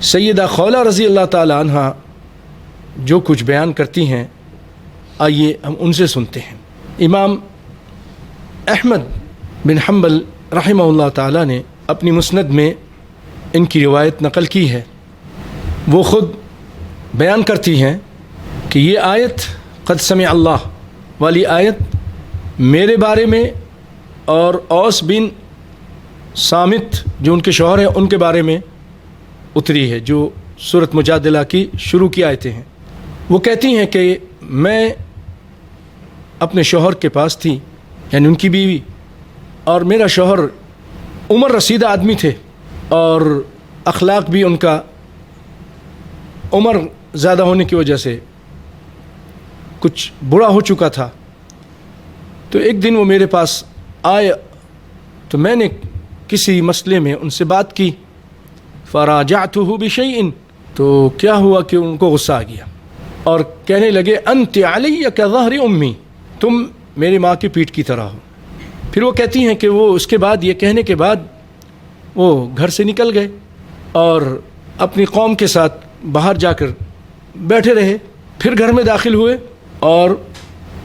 سیدہ خولہ رضی اللہ تعالی عنہ جو کچھ بیان کرتی ہیں، آئیے ہم ان سے سنتے ہیں۔ امام احمد بن حنبل رحمہ اللہ تعالی نے اپنی مسند میں ان کی روایت نقل کی ہے۔ وہ خود بیان کرتی ہیں کہ یہ آیت قد سمع اللہ والی آیت میرے بارے میں اور اوس بن صامت جو ان کے شوہر ہیں ان کے بارے میں اتری ہے، جو سورۃ مجادلہ کی شروع کی آیتیں ہیں۔ وہ کہتی ہیں کہ میں اپنے شوہر کے پاس تھی، یعنی ان کی بیوی، اور میرا شوہر عمر رسیدہ آدمی تھے اور اخلاق بھی ان کا عمر زیادہ ہونے کی وجہ سے کچھ برا ہو چکا تھا۔ تو ایک دن وہ میرے پاس آئے تو میں نے کسی مسئلے میں ان سے بات کی، فراجعتہ بشیء، تو کیا ہوا کہ ان کو غصہ آ گیا اور کہنے لگے انت علی کظہر امی، تم میری ماں کی پیٹھ کی طرح ہو۔ پھر وہ کہتی ہیں کہ وہ اس کے بعد یہ کہنے کے بعد وہ گھر سے نکل گئے اور اپنی قوم کے ساتھ باہر جا کر بیٹھے رہے۔ پھر گھر میں داخل ہوئے اور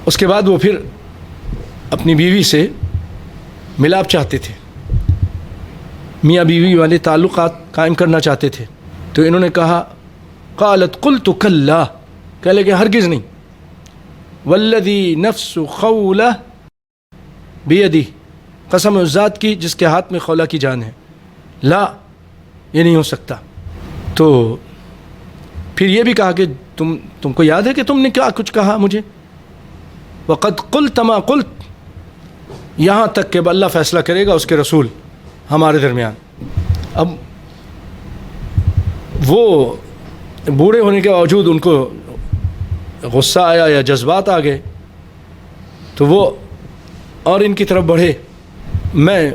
اس کے بعد وہ پھر اپنی بیوی سے ملاپ چاہتے تھے، میاں بیوی والے تعلقات قائم کرنا چاہتے تھے۔ تو انہوں نے کہا قالت قلت کلا، کہہ لگے ہرگز نہیں، والذی نفس خولہ بیدی، قسم اس ذات کی جس کے ہاتھ میں خولہ کی جان ہے، لا، یہ نہیں ہو سکتا۔ تو پھر یہ بھی کہا کہ تم کو یاد ہے کہ تم نے کیا کچھ کہا مجھے، وقد قلت ما قلت، یہاں تک کہ اللہ فیصلہ کرے گا اس کے رسول ہمارے درمیان۔ اب وہ بوڑھے ہونے کے باوجود ان کو غصہ آیا یا جذبات آ گئے تو وہ اور ان کی طرف بڑھے۔ میں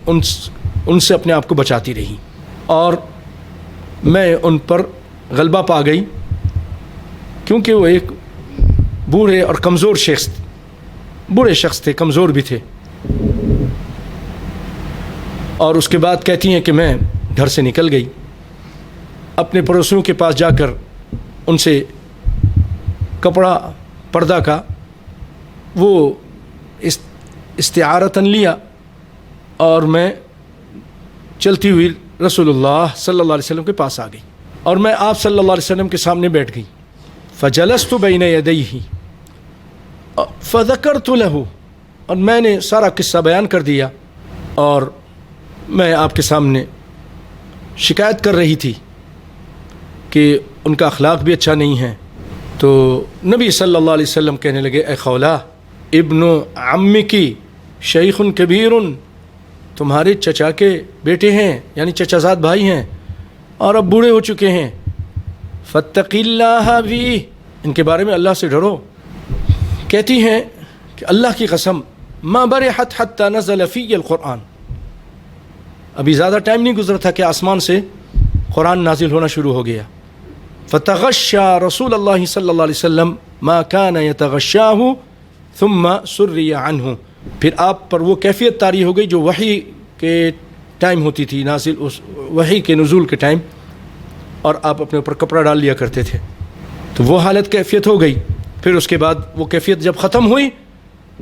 ان سے اپنے آپ کو بچاتی رہی اور میں ان پر غلبہ پا گئی، کیونکہ وہ ایک بوڑھے اور کمزور بوڑھے شخص تھے، کمزور بھی تھے۔ اور اس کے بعد کہتی ہیں کہ میں گھر سے نکل گئی، اپنے پڑوسیوں کے پاس جا کر ان سے کپڑا پردہ کا وہ استعارتاً لیا اور میں چلتی ہوئی رسول اللہ صلی اللہ علیہ وسلم کے پاس آ گئی اور میں آپ صلی اللہ علیہ وسلم کے سامنے بیٹھ گئی۔ فجلست بین یدیہ فذکرت لہ، اور میں نے سارا قصہ بیان کر دیا اور میں آپ کے سامنے شکایت کر رہی تھی کہ ان کا اخلاق بھی اچھا نہیں ہے۔ تو نبی صلی اللہ علیہ وسلم کہنے لگے اے خولہ ابن عمکی شیخ کبیر، تمہارے چچا کے بیٹے ہیں، یعنی چچا زاد بھائی ہیں اور اب بوڑھے ہو چکے ہیں، فاتقی اللہ بھی، ان کے بارے میں اللہ سے ڈرو۔ کہتی ہیں کہ اللہ کی قسم ما برحت حتی نزل فی القرآن، ابھی زیادہ ٹائم نہیں گزرا تھا کہ آسمان سے قرآن نازل ہونا شروع ہو گیا۔ فتغشى رسول اللہ صلی اللہ علیہ وسلم ما كان يتغشاه ثم سري عنه، پھر آپ پر وہ کیفیت طاری ہو گئی جو وحی کے ٹائم ہوتی تھی، نازل اس وحی کے نزول کے ٹائم، اور آپ اپنے اوپر کپڑا ڈال لیا کرتے تھے، تو وہ حالت کیفیت ہو گئی۔ پھر اس کے بعد وہ کیفیت جب ختم ہوئی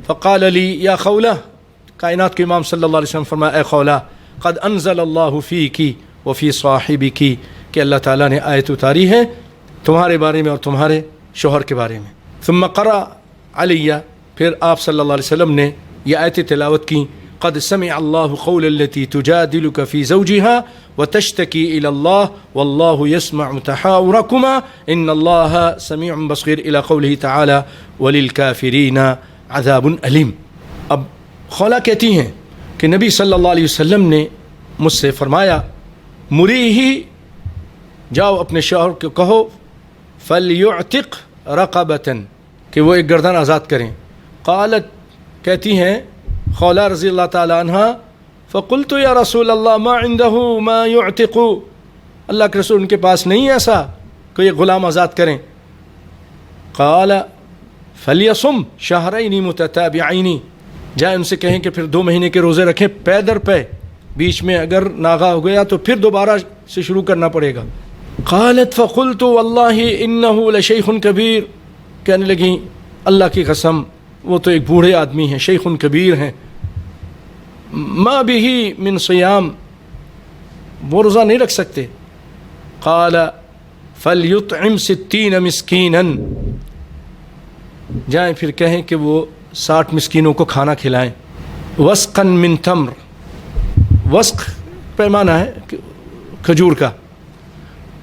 فقال لی یا خولہ، کائنات کے امام صلی اللہ علیہ وسلم فرمایا اے خولہ قد انزل اللہ فیکی وفی صاحبکی، کہ اللہ تعالیٰ نے آیت اتاری ہے تمہارے بارے میں اور تمہارے شوہر کے بارے میں۔ ثم قرأ علیہ، پھر آپ صلی اللہ علیہ وسلم نے یہ آیت تلاوت کی، قد سمع اللہ قول التي تجادلك في زوجها وتشتكي إلى الله والله يسمع تحاوركما إن الله سميع بصير، إلى قوله تعالى وللكافرين عذاب أليم۔ اب خولہ کہتی ہیں کہ نبی صلی اللہ علیہ وسلم نے مجھ سے فرمایا مریہی، جاؤ اپنے شوہر کو کہو فلیعتق رقبۃ، کہ وہ ایک گردن آزاد کریں۔ قالت، کہتی ہیں خولہ رضی اللہ تعالی عنہ فقلت یا رسول اللہ ما عنده ما يعتق، اللہ کے رسول ان کے پاس نہیں ہے ایسا کہ یہ غلام آزاد کریں۔ قال فلیصم شہرین متتابعین، جائیں ان سے کہیں کہ پھر 2 مہینے کے روزے رکھیں پے در پے، بیچ میں اگر ناغا ہو گیا تو پھر دوبارہ سے شروع کرنا پڑے گا۔ قالت فقلت واللہ انہ لشیخ کبیر، کہنے لگیں اللہ کی قسم وہ تو ایک بوڑھے آدمی ہیں، شیخ کبیر ہیں، ما بہ من صیام، وہ روزہ نہیں رکھ سکتے۔ قال فلیطعم 60 مسکینا، جائیں پھر کہیں کہ وہ 60 مسکینوں کو کھانا کھلائیں۔ وسقا من تمر، وسق پیمانہ ہے کھجور کا۔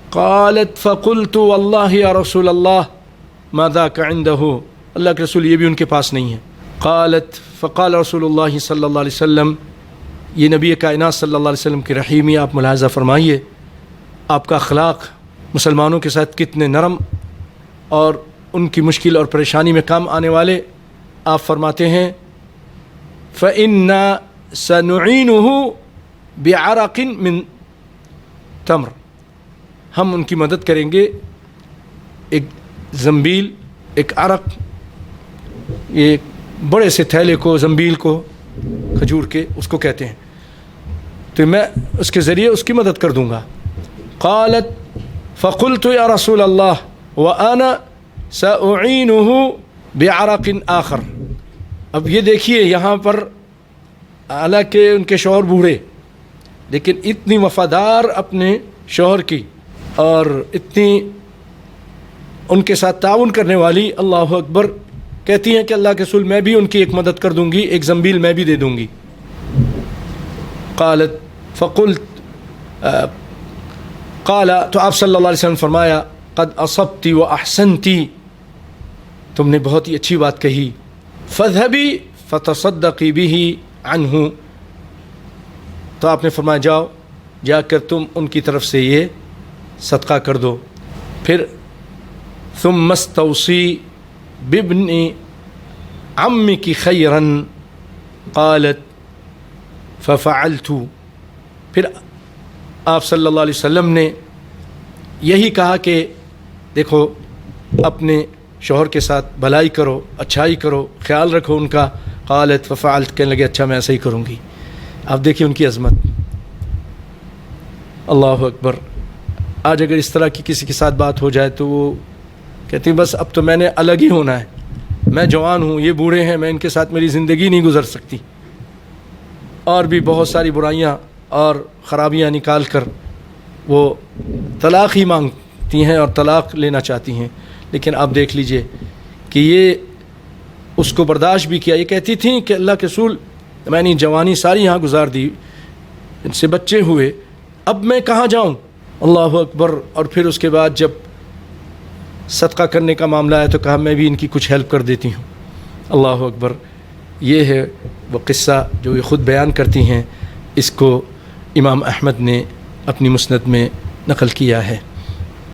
قالت فقلت واللہ یا رسول اللہ ما ذاک عندہ، اللہ کے رسول یہ بھی ان کے پاس نہیں ہے۔ قالت فقال رسول اللہ صلی اللہ علیہ وسلم، یہ نبی کائنات صلی اللہ علیہ وسلم کی رحیمی آپ ملاحظہ فرمائیے، آپ کا اخلاق مسلمانوں کے ساتھ کتنے نرم اور ان کی مشکل اور پریشانی میں کام آنے والے۔ آپ فرماتے ہیں فَإِنَّا سَنُعِينُهُ بِعَرَقٍ مِّن تمر، ہم ان کی مدد کریں گے ایک زنبیل، ایک عرق، یہ بڑے سے تھیلے کو، زنبیل کو کھجور کے اس کو کہتے ہیں، تو میں اس کے ذریعے اس کی مدد کر دوں گا۔ قالت فقلت یا رسول اللہ وأنا سأعينه بعرق آخر۔ اب یہ دیکھیے یہاں پر حالانکہ ان کے شوہر بوڑھے، لیکن اتنی وفادار اپنے شوہر کی اور اتنی ان کے ساتھ تعاون کرنے والی، اللہ اکبر، کہتی ہیں کہ اللہ کے رسول میں بھی ان کی ایک مدد کر دوں گی، ایک زنبیل میں بھی دے دوں گی۔ قالت فقلت قال، تو آپ صلی اللہ علیہ وسلم فرمایا قد اصبتی و احسنتی، تم نے بہت ہی اچھی بات کہی، فاذهبی فتصدقی به عنہ، تو آپ نے فرمایا جاؤ جا کر تم ان کی طرف سے یہ صدقہ کر دو۔ پھر ثم استوصی بابن عمک خیرا، قالت ففعلت، پھر آپ صلی اللہ علیہ وسلم نے یہی کہا کہ دیکھو اپنے شوہر کے ساتھ بھلائی کرو، اچھائی کرو، خیال رکھو ان کا۔ قالت ففعلت، کہنے لگے اچھا میں ایسا ہی کروں گی۔ آپ دیکھیں ان کی عظمت، اللہ اکبر۔ آج اگر اس طرح کی کسی کے ساتھ بات ہو جائے تو وہ کہتی بس اب تو میں نے الگ ہی ہونا ہے، میں جوان ہوں، یہ بوڑھے ہیں، میں ان کے ساتھ میری زندگی نہیں گزر سکتی، اور بھی بہت ساری برائیاں اور خرابیاں نکال کر وہ طلاق ہی مانگتی ہیں اور طلاق لینا چاہتی ہیں۔ لیکن آپ دیکھ لیجئے کہ یہ اس کو برداشت بھی کیا۔ یہ کہتی تھیں کہ اللہ کے رسول میں نے جوانی ساری یہاں گزار دی، ان سے بچے ہوئے، اب میں کہاں جاؤں، اللہ اکبر۔ اور پھر اس کے بعد جب صدقہ کرنے کا معاملہ ہے تو کہا میں بھی ان کی کچھ ہیلپ کر دیتی ہوں، اللہ اکبر۔ یہ ہے وہ قصہ جو یہ خود بیان کرتی ہیں، اس کو امام احمد نے اپنی مسند میں نقل کیا ہے۔